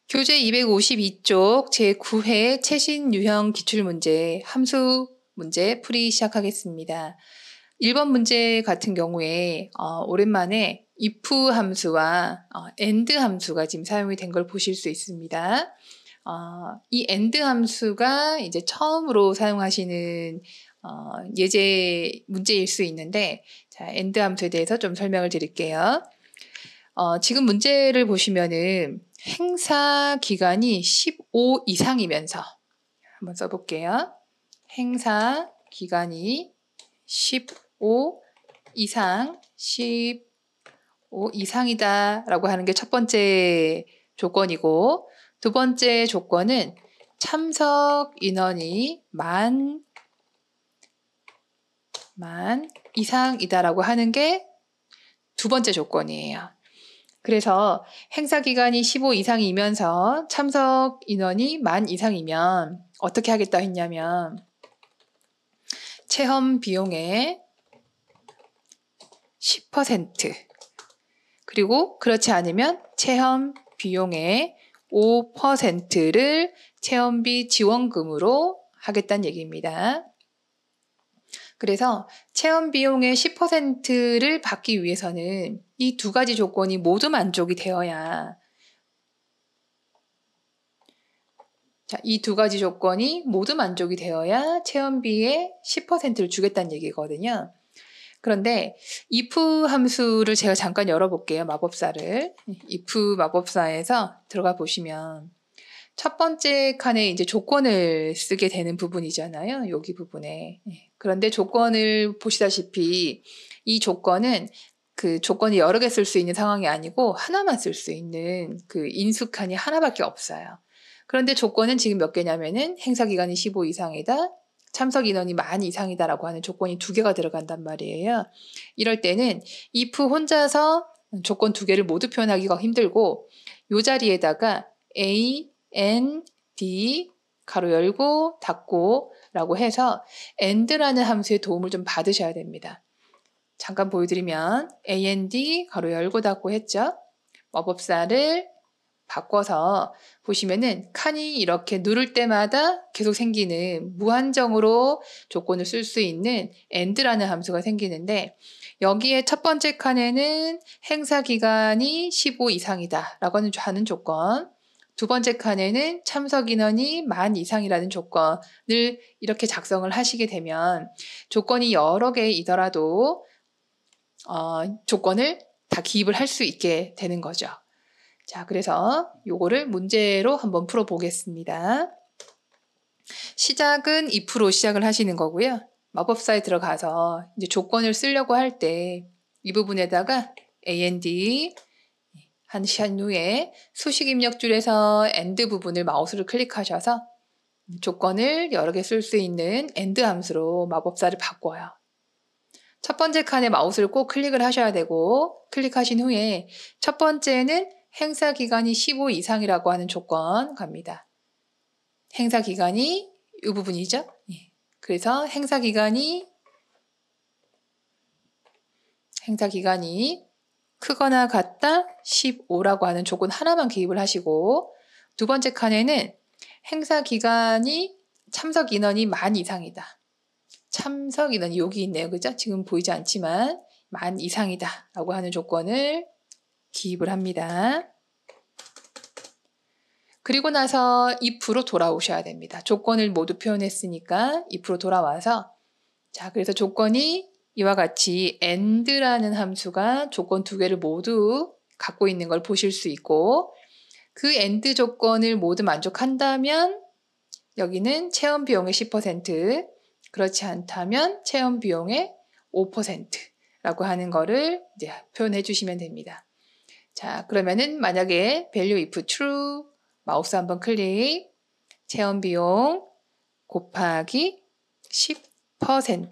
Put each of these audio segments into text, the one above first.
교재 252쪽 제9회 최신 유형 기출문제 함수 문제 풀이 시작하겠습니다. 1번 문제 같은 경우에 오랜만에 if 함수와 and 함수가 지금 사용이 된 걸 보실 수 있습니다. 이 and 함수가 이제 처음으로 사용하시는 예제 문제일 수 있는데, 자, and 함수에 대해서 좀 설명을 드릴게요. 지금 문제를 보시면은 행사 기간이 15 이상이면서 한번 써볼게요. 행사 기간이 15 이상이다 라고 하는 게 첫 번째 조건이고, 두 번째 조건은 참석 인원이 만 이상이다라고 하는 게 두 번째 조건이에요. 그래서 행사 기간이 15 이상이면서 참석 인원이 만 이상이면 어떻게 하겠다 했냐면 체험 비용의 10% 그리고 그렇지 않으면 체험 비용의 5%를 체험비 지원금으로 하겠다는 얘기입니다. 그래서 체험 비용의 10%를 받기 위해서는 이 두 가지 조건이 모두 만족이 되어야, 이 두 가지 조건이 모두 만족이 되어야 체험비의 10%를 주겠다는 얘기거든요. 그런데 if 함수를 제가 잠깐 열어볼게요. 마법사를. if 마법사에서 들어가 보시면 첫 번째 칸에 이제 조건을 쓰게 되는 부분이잖아요. 여기 부분에. 그런데 조건을 보시다시피 이 조건은 그 조건이 여러 개 쓸 수 있는 상황이 아니고 하나만 쓸 수 있는 그 인수칸이 하나밖에 없어요. 그런데 조건은 지금 몇 개냐면은 행사 기간이 15 이상이다. 참석 인원이 만 이상이다라고 하는 조건이 두 개가 들어간단 말이에요. 이럴 때는 if 혼자서 조건 두 개를 모두 표현하기가 힘들고 이 자리에다가 A, N, D 가로 열고 닫고 라고 해서 and라는 함수의 도움을 좀 받으셔야 됩니다. 잠깐 보여드리면 and 가로 열고 닫고 했죠. 마법사를 바꿔서 보시면은 칸이 이렇게 누를 때마다 계속 생기는 무한정으로 조건을 쓸 수 있는 and라는 함수가 생기는데, 여기에 첫 번째 칸에는 행사 기간이 15 이상이다 라고 하는 조건, 두 번째 칸에는 참석 인원이 만 이상이라는 조건을 이렇게 작성을 하시게 되면 조건이 여러 개이더라도 조건을 다 기입을 할 수 있게 되는 거죠. 자, 그래서 요거를 문제로 한번 풀어보겠습니다. 시작은 if로 시작을 하시는 거고요. 마법사에 들어가서 이제 조건을 쓰려고 할 때 이 부분에다가 and 하신 후에 수식 입력줄에서 and 부분을 마우스를 클릭하셔서 조건을 여러 개 쓸 수 있는 and 함수로 마법사를 바꿔요. 첫 번째 칸에 마우스를 꼭 클릭을 하셔야 되고, 클릭하신 후에 첫 번째는 행사 기간이 15 이상이라고 하는 조건 갑니다. 행사 기간이 이 부분이죠. 그래서 행사 기간이 크거나 같다 15라고 하는 조건 하나만 기입을 하시고, 두 번째 칸에는 행사 기간이 참석 인원이 만 이상이다. 참석 인원이 여기 있네요. 그죠? 지금 보이지 않지만 만 이상이다 라고 하는 조건을 기입을 합니다. 그리고 나서 if로 돌아오셔야 됩니다. 조건을 모두 표현했으니까 if로 돌아와서, 자, 그래서 조건이 이와 같이 and라는 함수가 조건 두 개를 모두 갖고 있는 걸 보실 수 있고, 그 and 조건을 모두 만족한다면 여기는 체험 비용의 10%, 그렇지 않다면 체험 비용의 5%라고 하는 거를 이제 표현해 주시면 됩니다. 자, 그러면은 만약에 value if true 마우스 한번 클릭, 체험 비용 곱하기 10%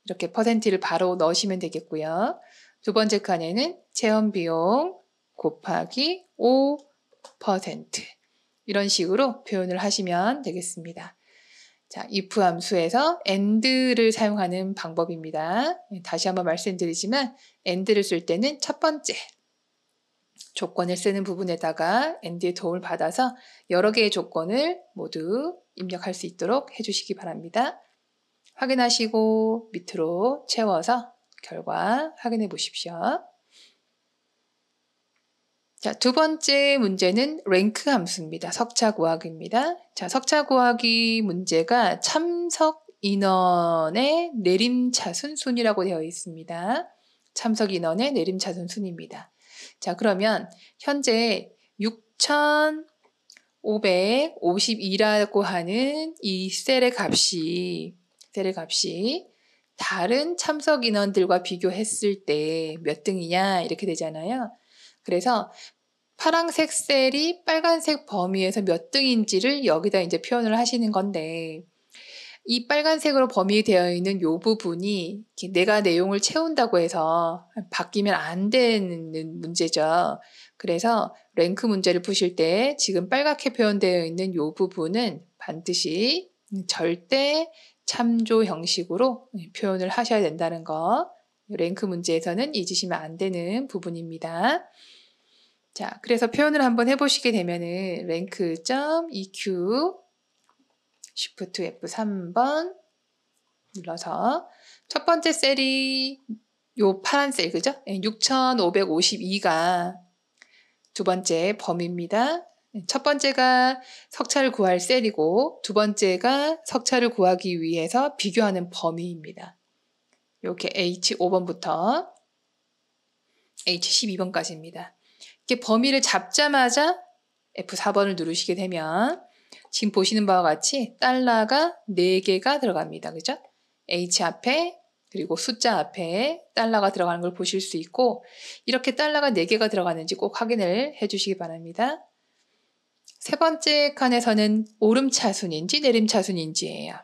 이렇게 퍼센트를 바로 넣으시면 되겠고요. 두 번째 칸에는 체험 비용 곱하기 5% 이런 식으로 표현을 하시면 되겠습니다. 자, if 함수에서 and를 사용하는 방법입니다. 다시 한번 말씀드리지만 and를 쓸 때는 첫 번째 조건을 쓰는 부분에다가 앤디의 도움을 받아서 여러 개의 조건을 모두 입력할 수 있도록 해주시기 바랍니다. 확인하시고 밑으로 채워서 결과 확인해 보십시오. 자, 두 번째 문제는 랭크 함수입니다. 석차 구하기입니다. 자, 석차 구하기 문제가 참석 인원의 내림차순 순이라고 되어 있습니다. 참석 인원의 내림차순 순입니다. 자, 그러면 현재 6,552라고 하는 이 셀의 값이 다른 참석 인원들과 비교했을 때 몇 등이냐 이렇게 되잖아요. 그래서 파란색 셀이 빨간색 범위에서 몇 등인지를 여기다 이제 표현을 하시는 건데, 이 빨간색으로 범위되어 있는 이 부분이 내가 내용을 채운다고 해서 바뀌면 안 되는 문제죠. 그래서 랭크 문제를 푸실 때 지금 빨갛게 표현되어 있는 이 부분은 반드시 절대 참조 형식으로 표현을 하셔야 된다는 거. 랭크 문제에서는 잊으시면 안 되는 부분입니다. 자, 그래서 표현을 한번 해보시게 되면은 rank.eq Shift F3번 눌러서 첫 번째 셀이 요 파란 셀, 그죠? 6,552가 두 번째 범위입니다. 첫 번째가 석차를 구할 셀이고 두 번째가 석차를 구하기 위해서 비교하는 범위입니다. 이렇게 H5번부터 H12번까지입니다. 이렇게 범위를 잡자마자 F4번을 누르시게 되면 지금 보시는 바와 같이 달러가 4개가 들어갑니다. 그죠? H 앞에 그리고 숫자 앞에 달러가 들어가는 걸 보실 수 있고, 이렇게 달러가 4개가 들어가는지 꼭 확인을 해주시기 바랍니다. 세 번째 칸에서는 오름차순인지 내림차순인지예요.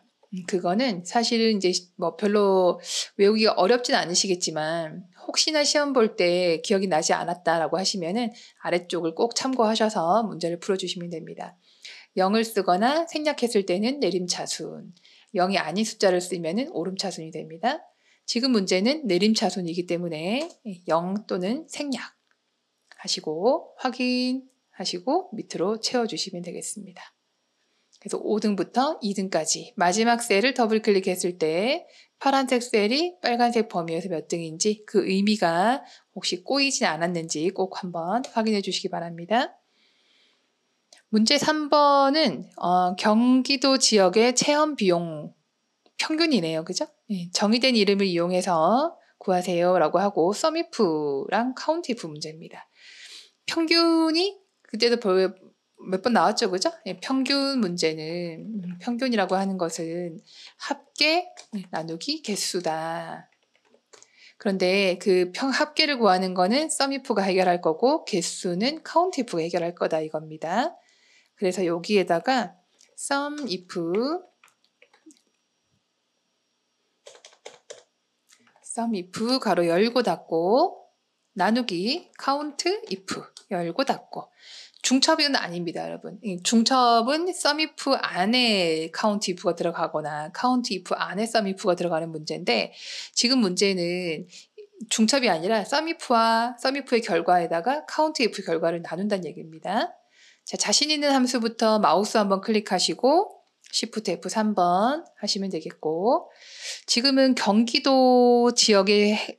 그거는 사실은 이제 뭐 별로 외우기가 어렵진 않으시겠지만 혹시나 시험 볼 때 기억이 나지 않았다라고 하시면은 아래쪽을 꼭 참고하셔서 문제를 풀어주시면 됩니다. 0을 쓰거나 생략했을 때는 내림차순, 0이 아닌 숫자를 쓰면은 오름차순이 됩니다. 지금 문제는 내림차순이기 때문에 0 또는 생략 하시고 확인하시고 밑으로 채워주시면 되겠습니다. 그래서 5등부터 2등까지 마지막 셀을 더블 클릭했을 때 파란색 셀이 빨간색 범위에서 몇 등인지 그 의미가 혹시 꼬이지 않았는지 꼭 한번 확인해 주시기 바랍니다. 문제 3번은 경기도 지역의 체험 비용 평균이네요. 그죠? 정의된 이름을 이용해서 구하세요 라고 하고 썸이프랑 카운티프 문제입니다. 평균이 그때도 몇 번 나왔죠. 그죠? 평균 문제는 평균이라고 하는 것은 합계 나누기 개수다. 그런데 그 합계를 구하는 거는 썸이프가 해결할 거고 개수는 카운티프가 해결할 거다 이겁니다. 그래서 여기에다가 썸이프 가로 열고 닫고 나누기 카운트 if 열고 닫고. 중첩은 아닙니다, 여러분. 중첩은 썸이프 안에 카운트 if가 들어가거나 카운트 if 안에 썸이프가 들어가는 문제인데, 지금 문제는 중첩이 아니라 썸이프와 썸이프의 결과에다가 카운트 if 결과를 나눈다는 얘기입니다. 자, 자신 있는 함수부터 마우스 한번 클릭하시고 Shift F3번 하시면 되겠고, 지금은 경기도 지역의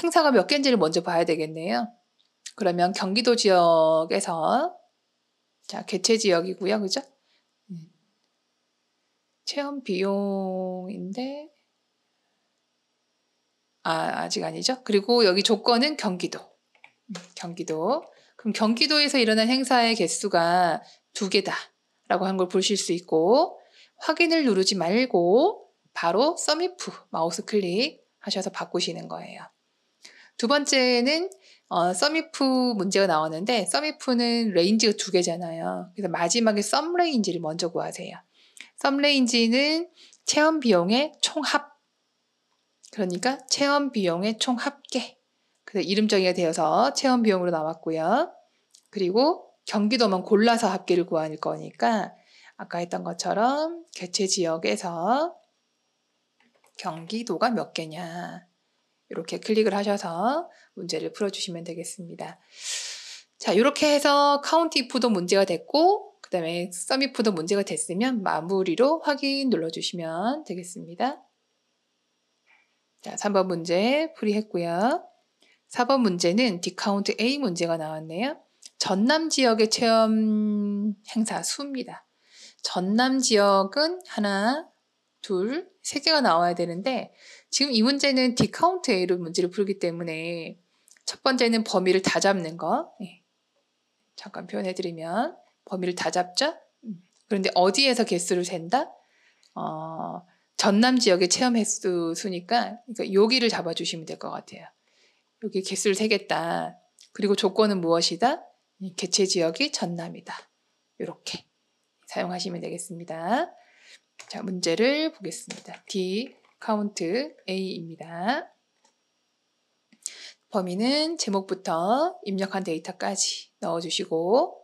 행사가 몇 개인지를 먼저 봐야 되겠네요. 그러면 경기도 지역에서 자, 개최 지역이고요. 그죠? 체험 비용인데 아직 아니죠. 그리고 여기 조건은 경기도. 그럼 경기도에서 일어난 행사의 개수가 2개다 라고 하는 걸 보실 수 있고, 확인을 누르지 말고 바로 썸이프 마우스 클릭 하셔서 바꾸시는 거예요. 두 번째는 썸이프 문제가 나오는데, 썸이프는 레인지가 2개잖아요. 그래서 마지막에 썸 레인지를 먼저 구하세요. 썸 레인지는 체험 비용의 총합, 그러니까 체험 비용의 총 합계. 그래서 이름 정의가 되어서 체험 비용으로 나왔고요. 그리고 경기도만 골라서 합계를 구할 거니까 아까 했던 것처럼 개최 지역에서 경기도가 몇 개냐 이렇게 클릭을 하셔서 문제를 풀어주시면 되겠습니다. 자, 이렇게 해서 카운트 if도 문제가 됐고 그 다음에 sum if도 문제가 됐으면 마무리로 확인 눌러주시면 되겠습니다. 자, 3번 문제 풀이했고요. 4번 문제는 디카운트 A 문제가 나왔네요. 전남 지역의 체험 행사 수입니다. 전남 지역은 하나, 둘, 세 개가 나와야 되는데 지금 이 문제는 디카운트 A로 문제를 풀기 때문에 첫 번째는 범위를 다 잡는 거. 잠깐 표현해드리면 범위를 다 잡죠. 그런데 어디에서 개수를 센다? 전남 지역의 체험 횟수 수니까 그러니까 여기를 잡아주시면 될 것 같아요. 여기 개수를 세겠다. 그리고 조건은 무엇이다? 개체 지역이 전남이다. 이렇게 사용하시면 되겠습니다. 자, 문제를 보겠습니다. D 카운트 A입니다. 범위는 제목부터 입력한 데이터까지 넣어주시고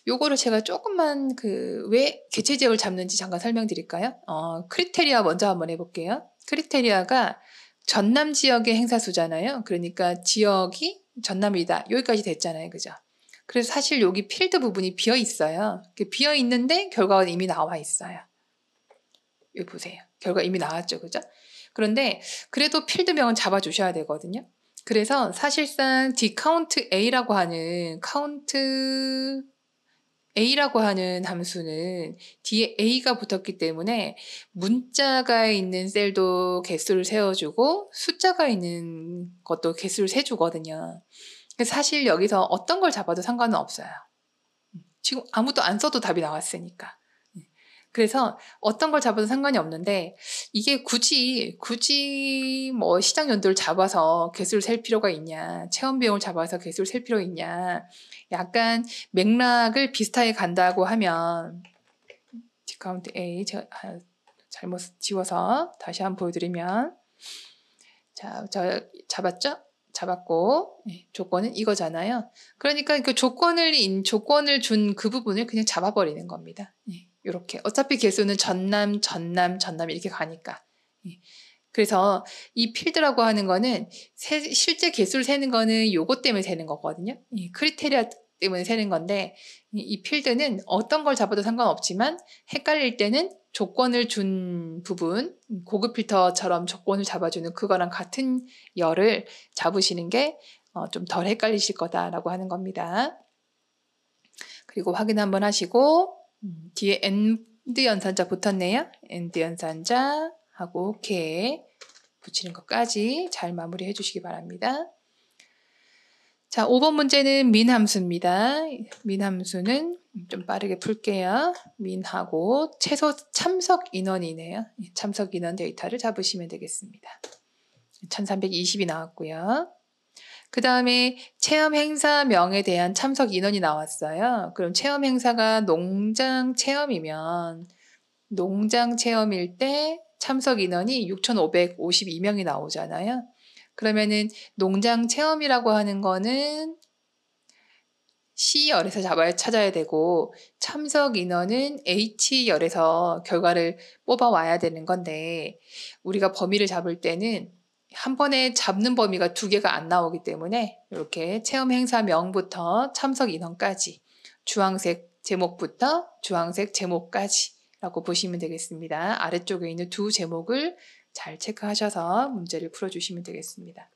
요거를 제가 조금만 왜 개체 지역을 잡는지 잠깐 설명드릴까요? 크리테리아 먼저 한번 해볼게요. 크리테리아가 전남 지역의 행사 수잖아요. 그러니까 지역이 전남이다. 여기까지 됐잖아요. 그죠? 그래서 사실 여기 필드 부분이 비어 있어요. 비어 있는데 결과가 이미 나와 있어요. 여기 보세요. 결과 이미 나왔죠. 그죠? 그런데 그래도 필드명은 잡아주셔야 되거든요. 그래서 사실상 dCount A라고 하는 함수는 뒤에 A가 붙었기 때문에 문자가 있는 셀도 개수를 세워주고 숫자가 있는 것도 개수를 세주거든요. 사실 여기서 어떤 걸 잡아도 상관은 없어요. 지금 아무도 안 써도 답이 나왔으니까. 그래서 어떤 걸 잡아도 상관이 없는데 이게 굳이 뭐 시장 연도를 잡아서 개수를 셀 필요가 있냐, 체험 비용을 잡아서 개수를 셀 필요가 있냐, 약간 맥락을 비슷하게 간다고 하면 디카운트 A 잘못 지워서 다시 한번 보여드리면 자, 잡았죠? 잡았고 조건은 이거잖아요. 그러니까 그 조건을 준 그 부분을 그냥 잡아버리는 겁니다. 이렇게 어차피 개수는 전남 이렇게 가니까. 그래서 이 필드라고 하는 거는 실제 개수를 세는 거는 요것 때문에 세는 거거든요. 크리테리아 때문에 세는 건데 이 필드는 어떤 걸 잡아도 상관없지만 헷갈릴 때는 조건을 준 부분, 고급 필터처럼 조건을 잡아주는 그거랑 같은 열을 잡으시는 게 좀 덜 헷갈리실 거다라고 하는 겁니다. 그리고 확인 한번 하시고 뒤에 AND 연산자 붙었네요. AND 연산자 하고 OK 붙이는 것까지 잘 마무리해 주시기 바랍니다. 자, 5번 문제는 민 함수입니다. 민 함수는 좀 빠르게 풀게요. 민하고 최소 참석 인원이네요. 참석 인원 데이터를 잡으시면 되겠습니다. 1320이 나왔고요. 그 다음에 체험 행사명에 대한 참석 인원이 나왔어요. 그럼 체험 행사가 농장 체험이면 농장 체험일 때 참석 인원이 6,552명이 나오잖아요. 그러면은 농장 체험이라고 하는 거는 C열에서 찾아야 되고 참석 인원은 H열에서 결과를 뽑아 와야 되는 건데 우리가 범위를 잡을 때는 한 번에 잡는 범위가 두 개가 안 나오기 때문에 이렇게 체험 행사명부터 참석 인원까지 주황색 제목부터 주황색 제목까지 라고 보시면 되겠습니다. 아래쪽에 있는 두 제목을 잘 체크하셔서 문제를 풀어주시면 되겠습니다.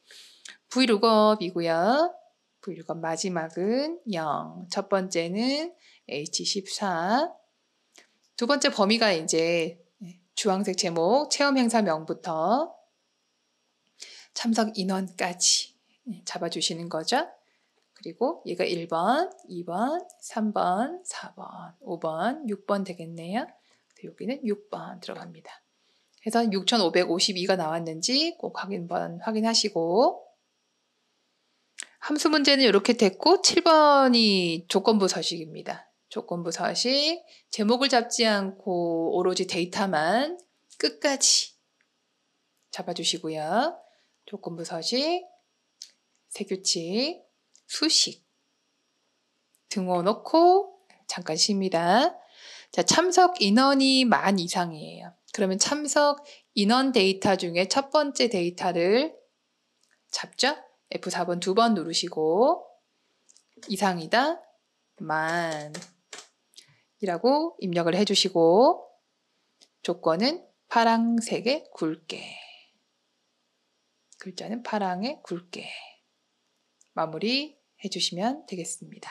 Vlookup이고요. Vlookup 마지막은 0. 첫 번째는 H14. 두 번째 범위가 이제 주황색 제목 체험 행사명부터 참석 인원까지 잡아주시는 거죠. 그리고 얘가 1번, 2번, 3번, 4번, 5번, 6번 되겠네요. 여기는 6번 들어갑니다. 그래서 6,552가 나왔는지 꼭 확인하시고 함수 문제는 이렇게 됐고 7번이 조건부 서식입니다. 조건부 서식 제목을 잡지 않고 오로지 데이터만 끝까지 잡아주시고요. 조건부 서식, 세규칙, 수식 등호 놓고 잠깐 쉽니다. 자, 참석 인원이 만 이상이에요. 그러면 참석 인원 데이터 중에 첫 번째 데이터를 잡죠? F4번 2번 누르시고 이상이다 만 이라고 입력을 해주시고 조건은 파랑색에 굵게 글자는 파랑에 굵게 마무리 해주시면 되겠습니다.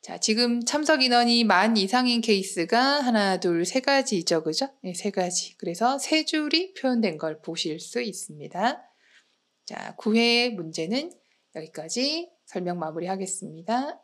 자, 지금 참석 인원이 만 이상인 케이스가 하나, 둘, 세 가지죠. 그죠? 네, 세 가지. 그래서 세 줄이 표현된 걸 보실 수 있습니다. 자, 9회 문제는 여기까지 설명 마무리하겠습니다.